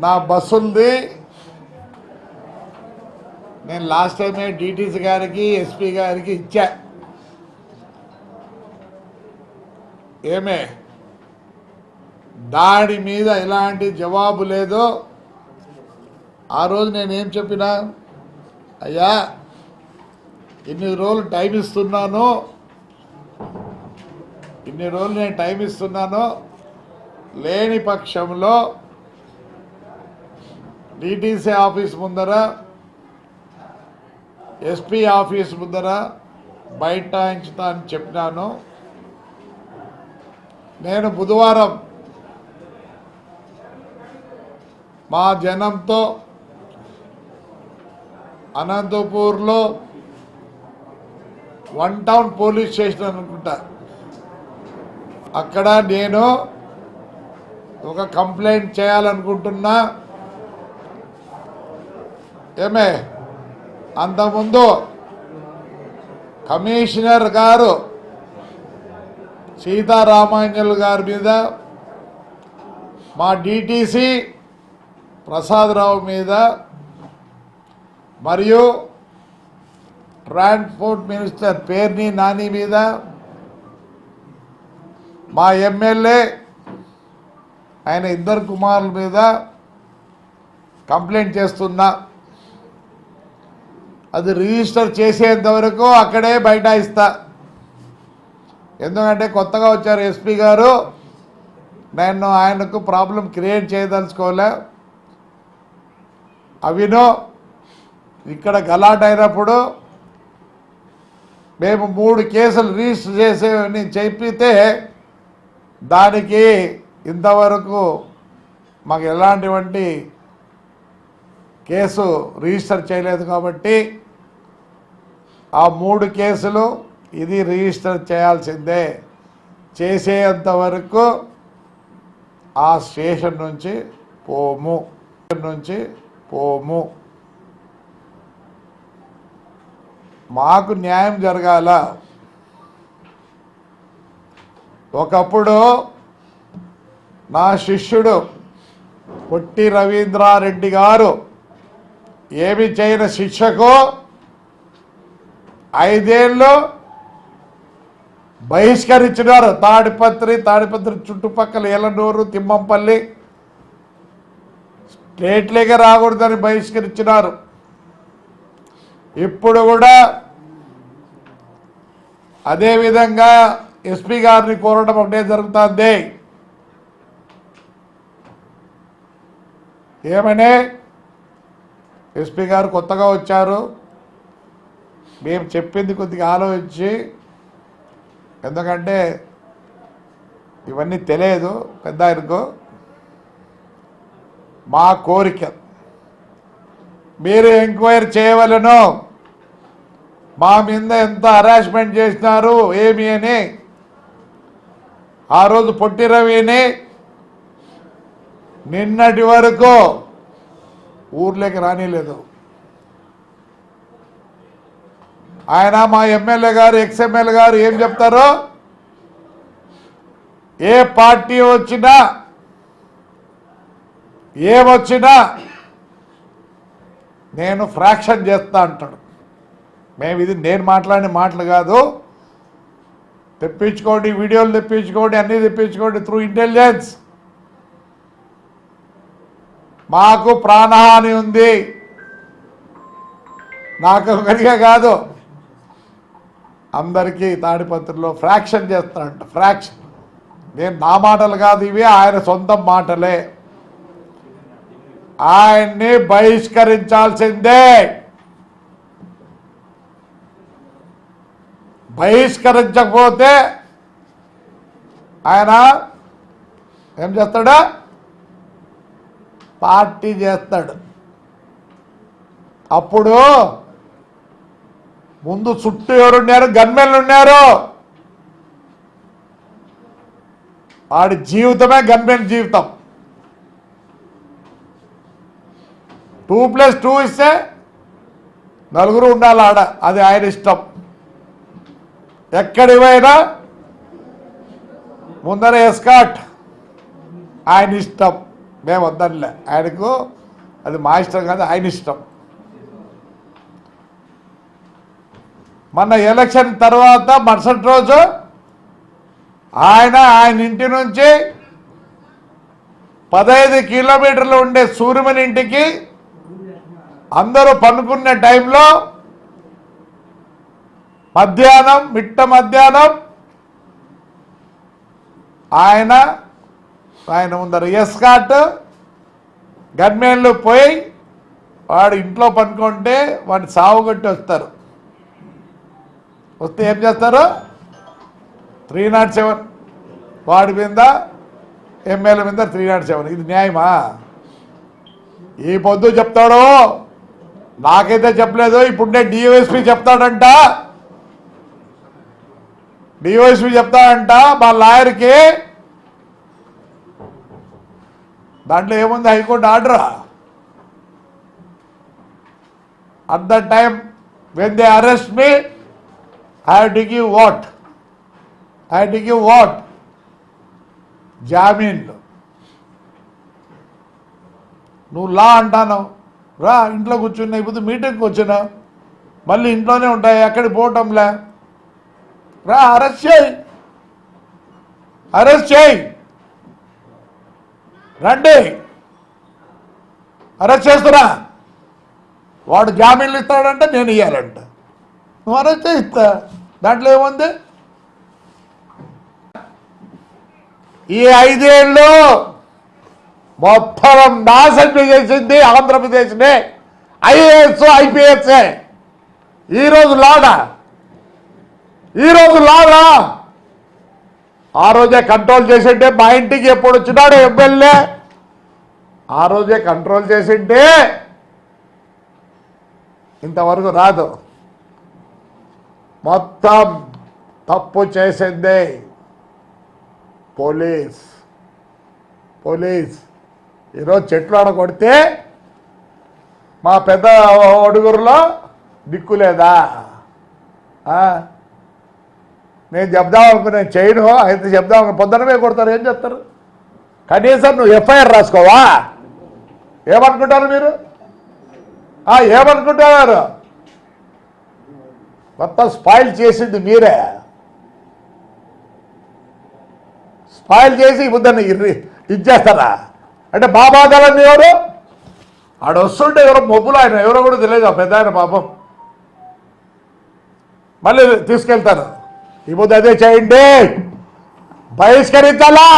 నా బస్సు ఉంది. నేను లాస్ట్ టైమే డిటిసి గారికి ఎస్పీ గారికి ఇచ్చా. ఏమే దాడి మీద ఎలాంటి జవాబు లేదో ఆ రోజు నేనేం చెప్పినా, అయ్యా ఇన్ని రోజులు టైం ఇస్తున్నాను, ఇన్ని రోజులు నేను టైం ఇస్తున్నాను, లేని పక్షంలో డిటిసి ఆఫీస్ ముందర ఎస్పీ ఆఫీస్ ముందర బైఠాయించుతా అని చెప్పినాను. నేను బుధవారం మా జనంతో అనంతపూర్లో 1 టౌన్ పోలీస్ స్టేషన్ అనుకుంటా, అక్కడ నేను ఒక కంప్లైంట్ చేయాలనుకుంటున్నా. ఏమే అంతకుముందు కమిషనర్ గారు సీతారామాంజల్ గారి మీద, మా డిటిసి ప్రసాదరావు మీద, మరియు ట్రాన్స్పోర్ట్ మినిస్టర్ పేర్ని నాని మీద, మా ఎమ్మెల్యే ఆయన 2 కుమారుల మీద కంప్లైంట్ చేస్తున్నా. అది రిజిస్టర్ చేసేంత వరకు అక్కడే బైఠాయిస్తా. ఎందుకంటే కొత్తగా వచ్చారు ఎస్పీ గారు, నేను ఆయనకు ప్రాబ్లం క్రియేట్ చేయదలుచుకోలే. అవినో ఇక్కడ గలాట్ అయినప్పుడు మేము 3 కేసులు రిజిస్టర్ చేసేవని చెప్పితే దానికి ఇంతవరకు మాకు ఎలాంటి కేసు రిజిస్టర్ చేయలేదు. కాబట్టి ఆ 3 కేసులు ఇది రిజిస్టర్ చేయాల్సిందే. చేసేంత వరకు ఆ స్టేషన్ నుంచి పోము. మాకు న్యాయం జరగాల. ఒకప్పుడు నా శిష్యుడు పొట్టి రవీంద్రారెడ్డి గారు ఏమి చేయని శిక్షకు 5 ఏళ్ళు బహిష్కరించినారు. తాడిపత్రి చుట్టుపక్కల ఏలనూరు, తిమ్మంపల్లి స్టేట్లేగా రాకూడదని బహిష్కరించినారు. ఇప్పుడు కూడా అదేవిధంగా ఎస్పీ గారిని కోరడం ఒకటే జరుగుతుంది. ఏమనే ఎస్పీ గారు కొత్తగా వచ్చారు, మేము చెప్పింది కొద్దిగా ఆలోచించి, ఎందుకంటే ఇవన్నీ తెలియదు పెద్ద ఆయనకు, మా కోరిక మీరు ఎంక్వైరీ చేయవలను. మా మీద ఎంత హరాస్మెంట్ చేసినారు ఏమి అని. ఆ రోజు పొట్టి రవిని నిన్నటి వరకు ఊర్లోకి రానిలేదు. ఆయన మా ఎమ్మెల్యే గారు, ఎక్స్ఎమ్మెల్యే గారు ఏం చెప్తారో, ఏ పార్టీ వచ్చినా ఏమొచ్చినా నేను ఫ్రాక్షన్ చేస్తా అంటాడు. ఇది నేను మాట్లాడిన మాటలు కాదు. తెప్పించుకోండి, వీడియోలు తెప్పించుకోండి, అన్నీ తెప్పించుకోండి త్రూ ఇంటెలిజెన్స్. మాకు ప్రాణహాని ఉంది. నాకు ఒకరిగా కాదు, అందరికీ తాడిపత్రిలో ఫ్రాక్షన్ చేస్తానంట. ఫ్రాక్షన్ నేను నా మాటలు కాదు, ఇవి ఆయన సొంత మాటలే. ఆయన్ని బహిష్కరించాల్సిందే. బహిష్కరించకపోతే ఆయన ఏం చేస్తాడా, పార్టీ చేస్తాడు. అప్పుడు ముందు చుట్టూ ఎవరున్నారు, గన్మెన్లు ఉన్నారు. వాడి జీవితమే గన్మెన్ జీవితం. 2+2 ఇస్తే 4 ఉండాలి ఆడ, అది ఆయన ఇష్టం. ఎక్కడికి పోయినా ముందర ఎస్కాట్ ఆయన ఇష్టం. మేము వద్దనిలే, ఆయనకు అది మా ఇష్టం కాదు, ఆయన ఇష్టం. మొన్న ఎలక్షన్ తర్వాత మరుసటి రోజు ఆయన ఇంటి నుంచి 15 కిలోమీటర్లు ఉండే సూర్యమని ఇంటికి అందరూ పనుకునే టైంలో మిట్ట మధ్యాహ్నం ఆయన ముందర ఎస్కాట్ గన్మేన్లు పోయి వాడు ఇంట్లో పనుకుంటే వాడిని సావుగొట్టి వస్తారు. వస్తే ఏం చేస్తారు? 307 వాడి మీద ఎమ్మెల్యే మీద 307. ఇది న్యాయమా? ఈ పొద్దు చెప్తాడు, నాకైతే చెప్పలేదు, ఇప్పుడే డివైఎస్పీ చెప్తాడంట. మా లాయర్కి. దాంట్లో ఏముంది? High court order. At the time when they arrest me, I have to give what? జామీన్లు. నువ్వు లా అంటాను, రా ఇంట్లో కూర్చున్నా. ఇప్పుడు మీటింగ్కి వచ్చినా మళ్ళీ ఇంట్లోనే ఉంటాయి, ఎక్కడికి పోవటంలే. రా, అరెస్ట్ చేయి, రండి, అరెస్ట్ చేస్తున్నా. వాడు జామీన్లు ఇస్తాడంటే నేను ఇవ్వాలంట. నువ్వు అరెస్ట్ ఇస్తా, దాంట్లో ఏముంది? ఈ 5 ఏళ్ళు మొత్తం నాశనం చేసింది ఆంధ్రప్రదేశ్నే ఐఏఎస్ IPS. ఈరోజు లాడా ఆ రోజే కంట్రోల్ చేసింటే, మా ఇంటికి ఎప్పుడు వచ్చినాడు ఎమ్మెల్యే, ఆ రోజే కంట్రోల్ చేసింటే ఇంతవరకు రాదు. మొత్తం తప్పు చేసింది పోలీస్. ఈరోజు చెట్లు ఆడకొడితే మా పెద్ద ఒడుగురులో దిక్కులేదా? నేను చెప్దాం అనుకున్నా, చేయను. అయితే చెప్దాం పొద్దునమే కొడతారు, ఏం చెప్తారు? కనీసం నువ్వు FIR రాసుకోవా? ఏమనుకుంటారు మీరు? ఏమనుకుంటున్నారు? మొత్తం స్పాయిల్ చేసింది మీరే. స్పాయిల్ చేసి బుద్ధాన్ని ఇచ్చేస్తారా? అంటే బాబాదలని ఎవరు? ఆడ వస్తుంటే ఎవరో మొబ్బులు, ఆయన ఎవరో కూడా తెలియదు, పెద్ద ఆయన పాపం. మళ్ళీ తీసుకెళ్తారు. ఈ బుద్ధి అదే చేయండి, బహిష్కరించాలా.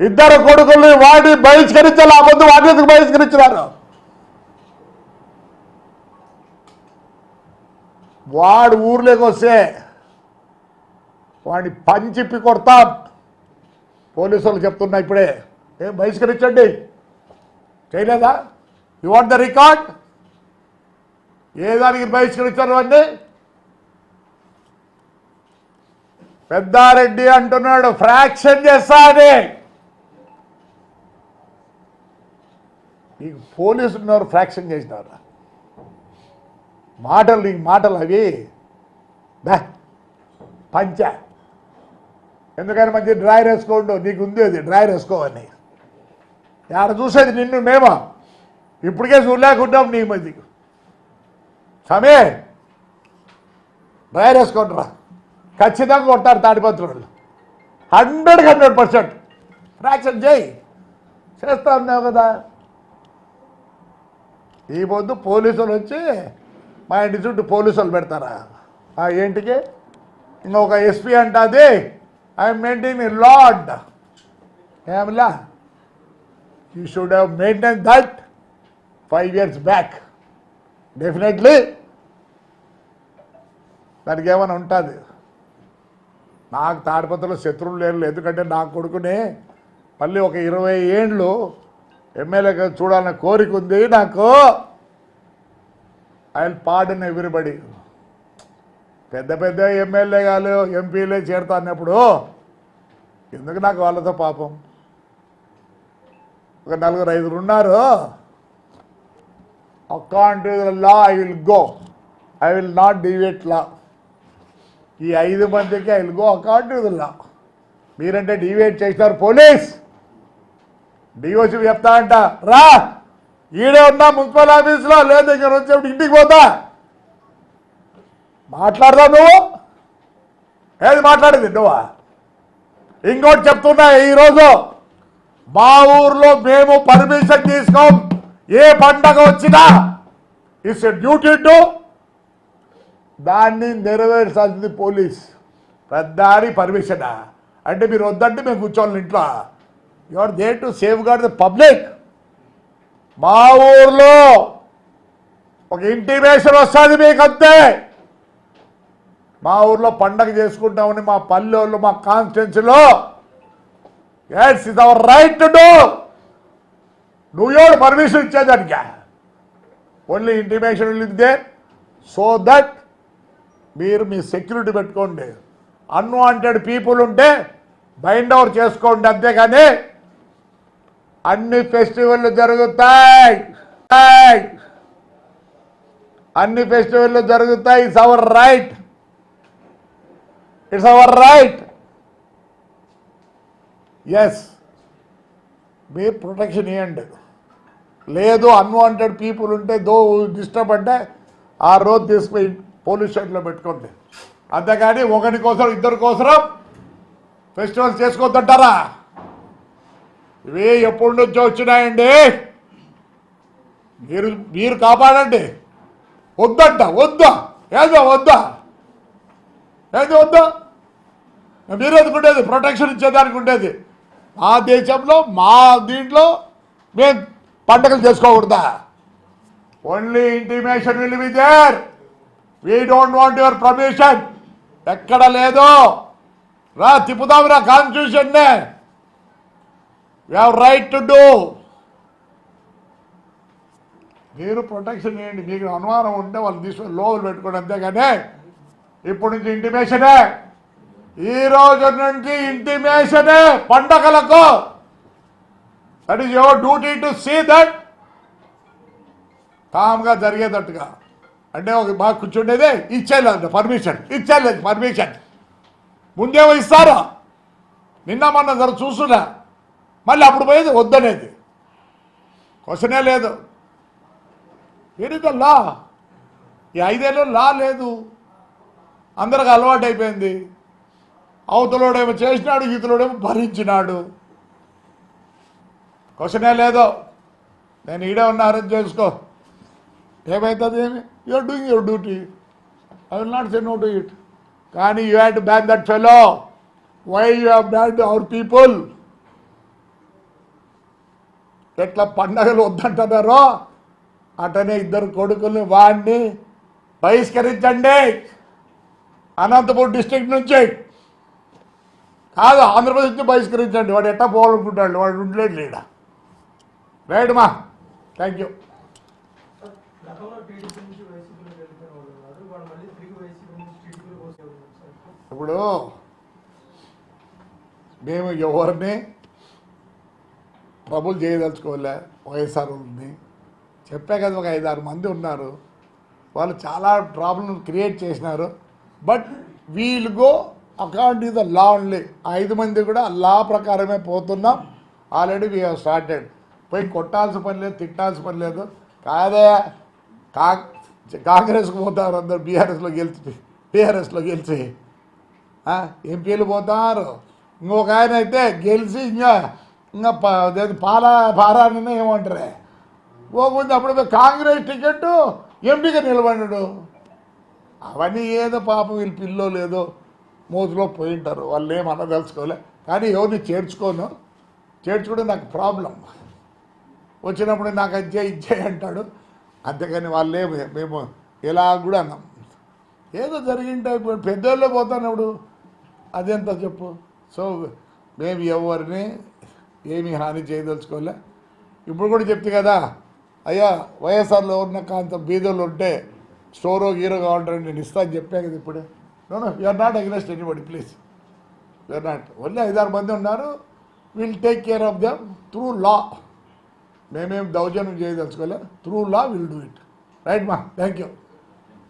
2 కొడుకుల్ని వాడిని బహిష్కరించాలా. ఆ పొద్దు వాడిని ఎందుకు బహిష్కరించినారు? వాడు ఊర్లోకి వస్తే వాడిని పంచిప్పి కొడతాం. పోలీసు వాళ్ళు చెప్తున్నా ఇప్పుడే, ఏం బహిష్కరించండి. చేయలేదా? You want the record? ఏ దానికి బహిష్కరించారు అండి? పెద్దారెడ్డి అంటున్నాడు ఫ్రాక్షన్ చేస్తా అని. నీకు పోలీసులు ఉన్నారు, ఫ్రాక్షన్ చేసినారు. నీకు మాటలు అవి పంచ. ఎందుకని మంచి డ్రాయర్ వేసుకోండు, నీకు ఉంది అది డ్రాయర్ వేసుకోవని. ఆడ చూసేది నిన్ను మేమా? ఇప్పటికే చూడలేకుంటాం నీ మధ్యకు. సమే డ్రాయర్ వేసుకోండిరా, ఖచ్చితంగా కొడతారు తాడిపత్రులు. 100% ఫ్రాక్షన్ చేస్తా ఉన్నావు కదా. ఈ పొద్దు పోలీసులు వచ్చి మా ఇంటి చుట్టూ పోలీసులు పెడతారా? ఏంటికి? ఇంకొక SP అంటుంది ఐఎమ్ మెయింటైనింగ్ లాడ్. ఏమిలా? You should have maintain that 5 years back. Definitely దానికి ఏమైనా ఉంటుంది. నాకు తాడిపత్రిలో శత్రువులు లేరు, ఎందుకంటే నా కొడుకుని మళ్ళీ ఒక 20 ఏళ్ళు ఎమ్మెల్యేగా చూడాలనే కోరిక ఉంది నాకు. I will pardon everybody. పెద్ద ఎమ్మెల్యేలు ఎంపీలే చేరుతా అన్నప్పుడు ఎందుకు నాకు వాళ్ళతో పాపం? ఒక 4-5 ఉన్నారు. According to the law I will go, I will not deviate law. ఈ 5 మందికి I will go according to the law. మీరంటే డివేట్ చేసినారు పోలీస్. డిఓసి చెప్తా అంట, రా ఈడే ఉన్నా మున్సిపల్ ఆఫీస్లో, లేదు ఇక్కడ వచ్చేప్పుడు ఇంటికి పోతా. మాట్లాడదా నువ్వు? ఏది మాట్లాడేది నువ్వా? ఇంకోటి చెప్తున్నా, ఈరోజు మా ఊర్లో మేము పర్మిషన్ తీసుకోం. ఏ పండగ వచ్చినా ఇట్స్ డ్యూటీ టు దాన్ని నెరవేర్చాల్సింది పోలీస్. పెద్దారి పర్మిషనా అంటే మీరు వద్దంటే మేము కూర్చోవాలి ఇంట్లో. You are there to safeguard the public. మా ఊర్లో ఒక ఇంటిమేషన్ వస్తుంది మీకు అంతే. మా ఊర్లో పండగ చేసుకుంటామని మా పల్లెల్లో మా కాన్స్టిట్యున్సీలో it's is our right to do. నువ్వు పర్మిషన్ ఇచ్చేదానికి only intimation will they so that మీరు మీ సెక్యూరిటీ పెట్టుకోండి. అన్వాంటెడ్ పీపుల్ ఉంటే బైండ్ ఓవర్ చేసుకోండి, అంతేగాని అన్ని ఫెస్టివల్లు జరుగుతాయి, అన్ని ఫెస్టివల్లు జరుగుతాయి. It's our right, it's our right. Yes, మీరు ప్రొటెక్షన్ ఇవ్వండి. లేదు అన్వాంటెడ్ పీపుల్ ఉంటే డిస్టర్బ్ అంటే ఆ రోజు తీసుకుపోయి పోలీస్ స్టేషన్లో పెట్టుకోండి, అంతేగాని ఒకరి కోసం ఇద్దరి కోసం ఫెస్టివల్స్ చేసుకోవద్దంటారా? ఇవి ఎప్పటి నుంచో వచ్చినాయండి. మీరు కాపాడండి. వద్దంట, వద్దా ఏదో వద్దా, ఏదో వద్దా, మీరు ఎందుకుండేది ప్రొటెక్షన్ ఇచ్చేదానికి ఉండేది. మా దేశంలో మా దీంట్లో మేము పండుగలు చేసుకోకూడదా? Only intimation will be there. We don't want your permission. ఎక్కడ లేదు. రా తిప్పుదాం రా కాన్స్టిట్యూషన్నే. You have right to do. మీరు ప్రొటెక్షన్ చేయండి. మీకు అనుమానం ఉంటే వాళ్ళు తీసుకొని లోపల పెట్టుకోండి, అంతేగాని ఇప్పటి నుంచి ఇంటిమేషనే. ఈ రోజు నుంచి ఇంటిమేషనే పండగలకు. That is your duty to see that కామ్గా జరిగేటట్టుగా. అంటే ఒక బాగా కూర్చుండేదే ఇచ్చేయలేదు పర్మిషన్, ఇచ్చేయలేదు పర్మిషన్. ముందేమో ఇస్తారా? నిన్న మొన్న జర చూస్తున్నా, మళ్ళీ అప్పుడు పోయేది వద్దనేది. క్వశ్చనే లేదు. ఏది లా? ఈ 5 ఏళ్ళు లా లేదు, అందరికి అలవాటు అయిపోయింది. అవతలోడేమో చేసినాడు, ఇతలోడేమో భరించినాడు. క్వశ్చనే లేదు. నేను ఈడే ఉన్నా, అరేంజ్ చేసుకో. ఏమవుతుంది? ఏమి you're doing your duty. I will not say no to it. కానీ you have to ban that fellow. Why you have ban our people? ఎట్లా పండగలు వద్దంటున్నారో అటనే ఇద్దరు కొడుకుల్ని వాడిని బహిష్కరించండి అనంతపురం డిస్ట్రిక్ట్ నుంచి. కాదు, ఆంధ్రప్రదేశ్ నుంచి బహిష్కరించండి. వాడు ఎట్టా పోవాలనుకుంటాడు, వాడు ఉండలేడు లేడ. రైట్ మా, థ్యాంక్ యూ. ఇప్పుడు మేము ఎవరిని ట్రబుల్ చేయదలుచుకోలే. వైఎస్ఆర్ ఉంది చెప్పే కదా, ఒక 5-6 మంది ఉన్నారు, వాళ్ళు చాలా ప్రాబ్లమ్ క్రియేట్ చేసినారు. But we'll go according to the law only. 5 మంది కూడా లా ప్రకారమే పోతున్నాం. Already we have started. పోయి కొట్టాల్సిన పని లేదు, తిట్టాల్సిన పని లేదు. కాదే కాంగ్రెస్కి పోతారు అందరు, బీఆర్ఎస్లో గెలిచి ఎంపీలు పోతారు. ఇంకొక ఆయన అయితే గెలిచి ఇంకా పారాన్ని ఏమంటారే పోకుంది. అప్పుడు కాంగ్రెస్ టికెట్ ఎంపీగా నిలబడ్డాడు. అవన్నీ ఏదో పాపం వీళ్ళు పిల్లో లేదో మోజులో పోయింటారు, వాళ్ళు ఏమన్నా తెలుసుకోలే. కానీ ఎవరిని చేర్చుకుంటే నాకు ప్రాబ్లం. వచ్చినప్పుడు నాకు ఇచ్చే అంటాడు, అంతేకాని వాళ్ళే మేము ఎలా కూడా అన్నాం. ఏదో జరిగింటే పెద్దోళ్ళే పోతానప్పుడు అదెంత చెప్పు. సో మేము ఎవరిని ఏమీ హాని చేయదలుచుకోలే. ఇప్పుడు కూడా చెప్తే కదా, అయ్యా వైఎస్ఆర్లో ఉన్న కాంత బీదోళ్ళు ఉంటే స్టోరో గీరో కావాలంటారు, నేను ఇస్తాను చెప్పా కదా ఇప్పుడు. No you're not against anybody, please. You're not. Only 5-6 మంది ఉన్నారు. Will take care of them through law. మేమేం దౌర్జన్యం చేయదలుచుకోలే. Through law will do it. Right మా, థ్యాంక్ యూ.